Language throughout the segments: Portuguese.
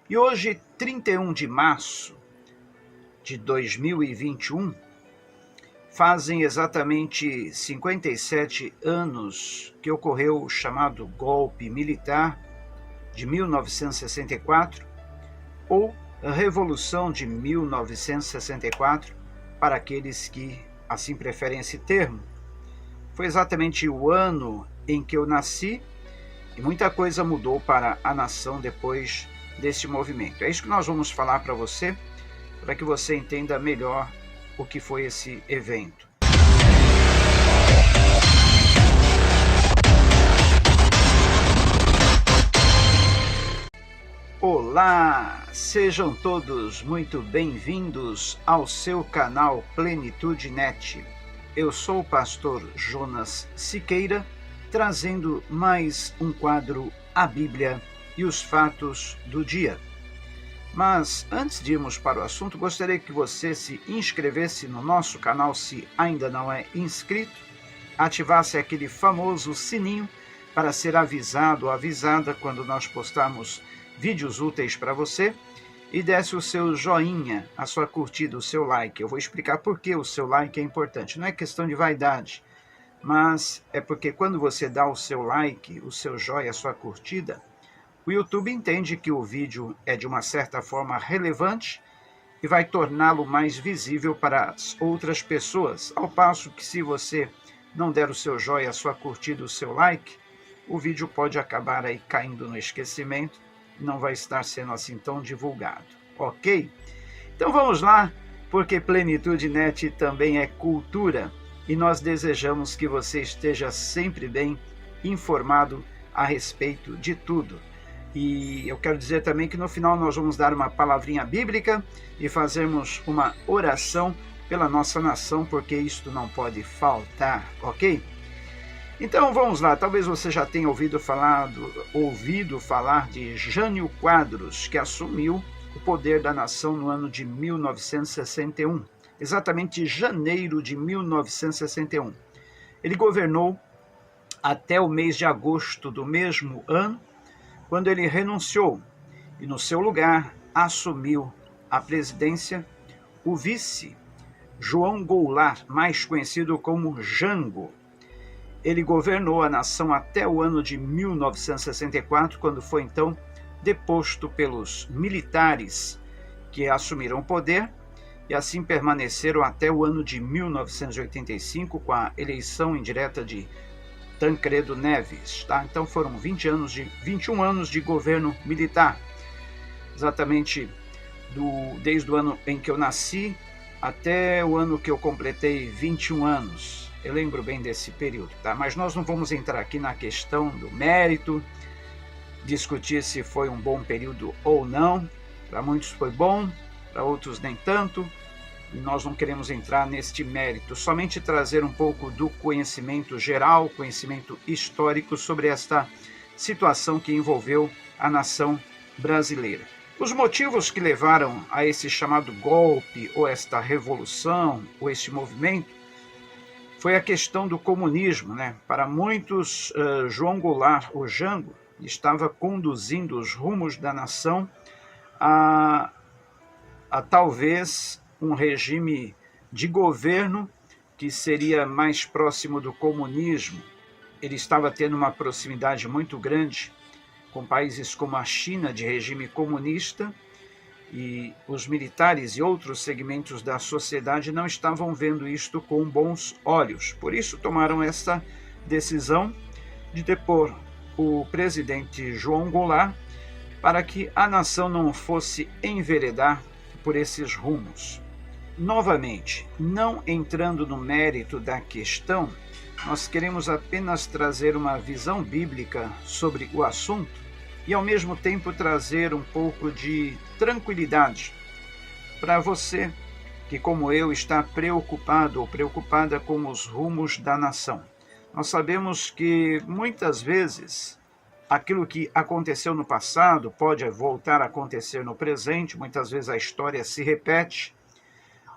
E hoje, 31 de março de 2021, fazem exatamente 57 anos que ocorreu o chamado golpe militar de 1964, ou a Revolução de 1964, para aqueles que assim preferem esse termo. Foi exatamente o ano em que eu nasci e muita coisa mudou para a nação depois desse movimento. É isso que nós vamos falar para você, para que você entenda melhor o que foi esse evento. Olá, sejam todos muito bem-vindos ao seu canal Plenitude Net. Eu sou o pastor Jonas Siqueira, trazendo mais um quadro, a Bíblia e os fatos do dia. Mas antes de irmos para o assunto, gostaria que você se inscrevesse no nosso canal se ainda não é inscrito, ativasse aquele famoso sininho para ser avisado ou avisada quando nós postarmos vídeos úteis para você e desse o seu joinha, a sua curtida, o seu like. Eu vou explicar por que o seu like é importante. Não é questão de vaidade, mas é porque quando você dá o seu like, o seu joia, a sua curtida, o YouTube entende que o vídeo é de uma certa forma relevante e vai torná-lo mais visível para as outras pessoas. Ao passo que se você não der o seu joia, a sua curtida, o seu like, o vídeo pode acabar aí caindo no esquecimento, não vai estar sendo assim tão divulgado, ok? Então vamos lá, porque Plenitude Net também é cultura e nós desejamos que você esteja sempre bem informado a respeito de tudo. E eu quero dizer também que no final nós vamos dar uma palavrinha bíblica e fazermos uma oração pela nossa nação, porque isto não pode faltar, ok? Então vamos lá, talvez você já tenha ouvido falar de Jânio Quadros, que assumiu o poder da nação no ano de 1961, exatamente janeiro de 1961. Ele governou até o mês de agosto do mesmo ano, quando ele renunciou e no seu lugar assumiu a presidência o vice João Goulart, mais conhecido como Jango. Ele governou a nação até o ano de 1964, quando foi então deposto pelos militares que assumiram o poder e assim permaneceram até o ano de 1985, com a eleição indireta de Tancredo Neves. Tá? Então foram 21 anos de governo militar, exatamente desde o ano em que eu nasci até o ano que eu completei 21 anos. Eu lembro bem desse período, tá? Mas nós não vamos entrar aqui na questão do mérito, discutir se foi um bom período ou não. Para muitos foi bom, para outros nem tanto, e nós não queremos entrar neste mérito, somente trazer um pouco do conhecimento geral, conhecimento histórico sobre esta situação que envolveu a nação brasileira. Os motivos que levaram a esse chamado golpe, ou esta revolução, ou este movimento, foi a questão do comunismo, né? Para muitos, João Goulart, o Jango, estava conduzindo os rumos da nação a talvez um regime de governo que seria mais próximo do comunismo. Ele estava tendo uma proximidade muito grande com países como a China, de regime comunista, e os militares e outros segmentos da sociedade não estavam vendo isto com bons olhos. Por isso tomaram essa decisão de depor o presidente João Goulart para que a nação não fosse enveredar por esses rumos. Novamente, não entrando no mérito da questão, nós queremos apenas trazer uma visão bíblica sobre o assunto e ao mesmo tempo trazer um pouco de tranquilidade para você que, como eu, está preocupado ou preocupada com os rumos da nação. Nós sabemos que muitas vezes aquilo que aconteceu no passado pode voltar a acontecer no presente, muitas vezes a história se repete,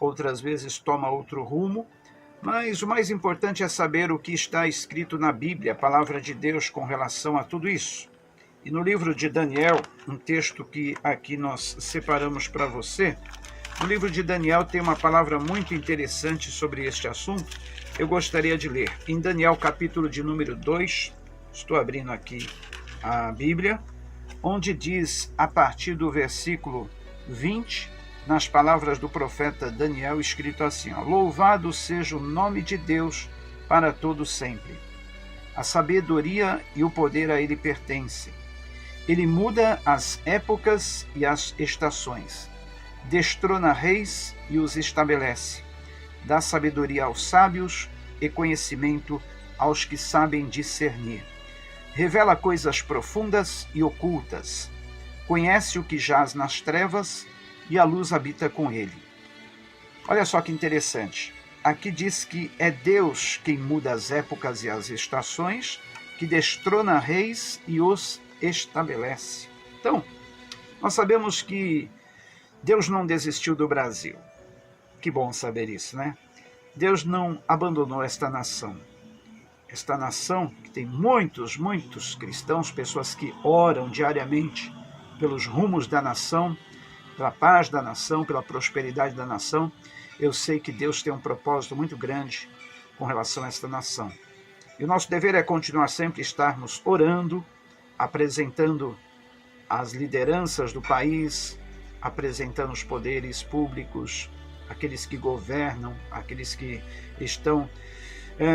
outras vezes toma outro rumo, mas o mais importante é saber o que está escrito na Bíblia, a palavra de Deus com relação a tudo isso. E no livro de Daniel, um texto que aqui nós separamos para você, no livro de Daniel tem uma palavra muito interessante sobre este assunto. Eu gostaria de ler em Daniel, capítulo de número 2, estou abrindo aqui a Bíblia, onde diz, a partir do versículo 20, nas palavras do profeta Daniel, escrito assim, louvado seja o nome de Deus para todo sempre. A sabedoria e o poder a ele pertencem. Ele muda as épocas e as estações, destrona reis e os estabelece, dá sabedoria aos sábios e conhecimento aos que sabem discernir. Revela coisas profundas e ocultas, conhece o que jaz nas trevas e a luz habita com ele. Olha só que interessante, aqui diz que é Deus quem muda as épocas e as estações, que destrona reis e os estabelece. Então, nós sabemos que Deus não desistiu do Brasil. Que bom saber isso, né? Deus não abandonou esta nação. Esta nação que tem muitos cristãos, pessoas que oram diariamente pelos rumos da nação, pela paz da nação, pela prosperidade da nação. Eu sei que Deus tem um propósito muito grande com relação a esta nação. E o nosso dever é continuar sempre estarmos orando, apresentando as lideranças do país, apresentando os poderes públicos, aqueles que governam, aqueles que estão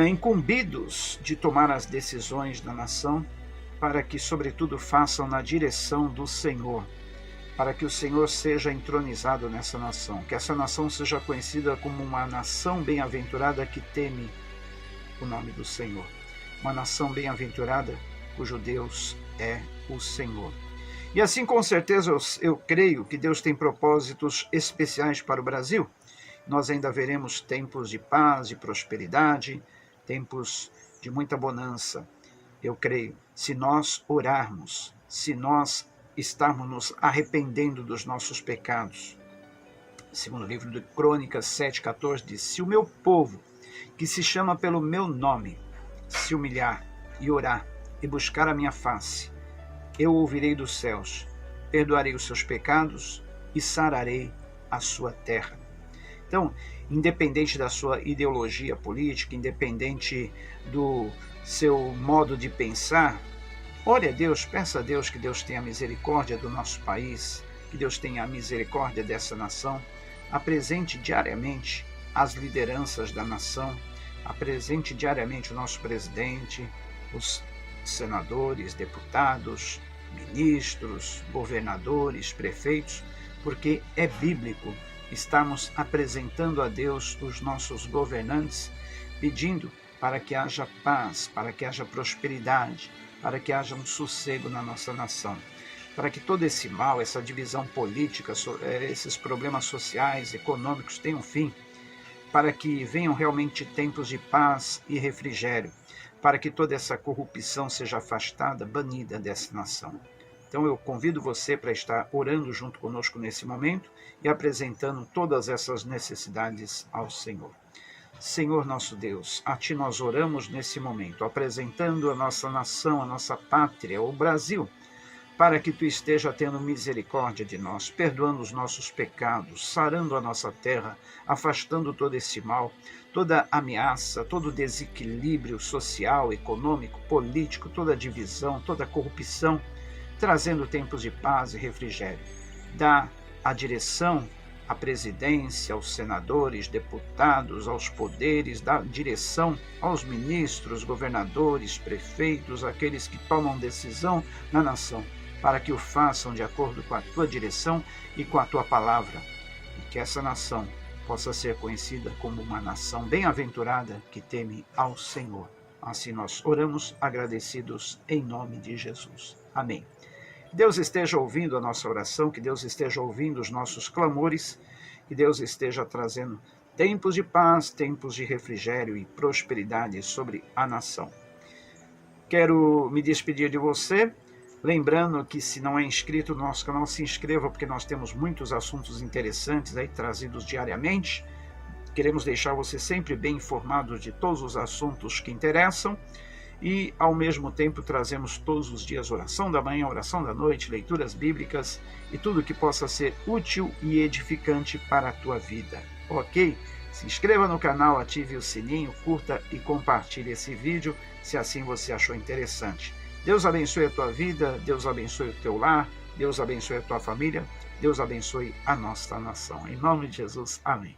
incumbidos de tomar as decisões da nação, para que, sobretudo, façam na direção do Senhor, para que o Senhor seja entronizado nessa nação, que essa nação seja conhecida como uma nação bem-aventurada que teme o nome do Senhor, uma nação bem-aventurada cujo Deus é o Senhor. E assim, com certeza, eu creio que Deus tem propósitos especiais para o Brasil. Nós ainda veremos tempos de paz, de prosperidade, tempos de muita bonança. Eu creio, se nós orarmos, se nós estarmos nos arrependendo dos nossos pecados. Segundo o livro de Crônicas 7,14 diz, se o meu povo, que se chama pelo meu nome, se humilhar e orar e buscar a minha face, eu ouvirei dos céus, perdoarei os seus pecados e sararei a sua terra. Então, independente da sua ideologia política, independente do seu modo de pensar, ore a Deus, peça a Deus que Deus tenha misericórdia do nosso país, que Deus tenha misericórdia dessa nação, apresente diariamente as lideranças da nação, apresente diariamente o nosso presidente, os senadores, deputados, ministros, governadores, prefeitos, porque é bíblico estarmos apresentando a Deus os nossos governantes, pedindo para que haja paz, para que haja prosperidade, para que haja um sossego na nossa nação, para que todo esse mal, essa divisão política, esses problemas sociais, econômicos tenham fim, para que venham realmente tempos de paz e refrigério, para que toda essa corrupção seja afastada, banida dessa nação. Então eu convido você para estar orando junto conosco nesse momento e apresentando todas essas necessidades ao Senhor. Senhor nosso Deus, a Ti nós oramos nesse momento, apresentando a nossa nação, a nossa pátria, o Brasil, para que Tu esteja tendo misericórdia de nós, perdoando os nossos pecados, sarando a nossa terra, afastando todo esse mal, toda ameaça, todo desequilíbrio social, econômico, político, toda divisão, toda corrupção, trazendo tempos de paz e refrigério. Dá a direção à presidência, aos senadores, deputados, aos poderes, dá direção aos ministros, governadores, prefeitos, aqueles que tomam decisão na nação, para que o façam de acordo com a Tua direção e com a Tua palavra, e que essa nação possa ser conhecida como uma nação bem-aventurada que teme ao Senhor. Assim nós oramos agradecidos em nome de Jesus. Amém. Que Deus esteja ouvindo a nossa oração, que Deus esteja ouvindo os nossos clamores, que Deus esteja trazendo tempos de paz, tempos de refrigério e prosperidade sobre a nação. Quero me despedir de você, lembrando que se não é inscrito no nosso canal, se inscreva, porque nós temos muitos assuntos interessantes aí trazidos diariamente. Queremos deixar você sempre bem informado de todos os assuntos que interessam. e, ao mesmo tempo, trazemos todos os dias oração da manhã, oração da noite, leituras bíblicas e tudo que possa ser útil e edificante para a tua vida, ok? Se inscreva no canal, ative o sininho, curta e compartilhe esse vídeo, se assim você achou interessante. Deus abençoe a tua vida, Deus abençoe o teu lar, Deus abençoe a tua família, Deus abençoe a nossa nação. Em nome de Jesus, amém.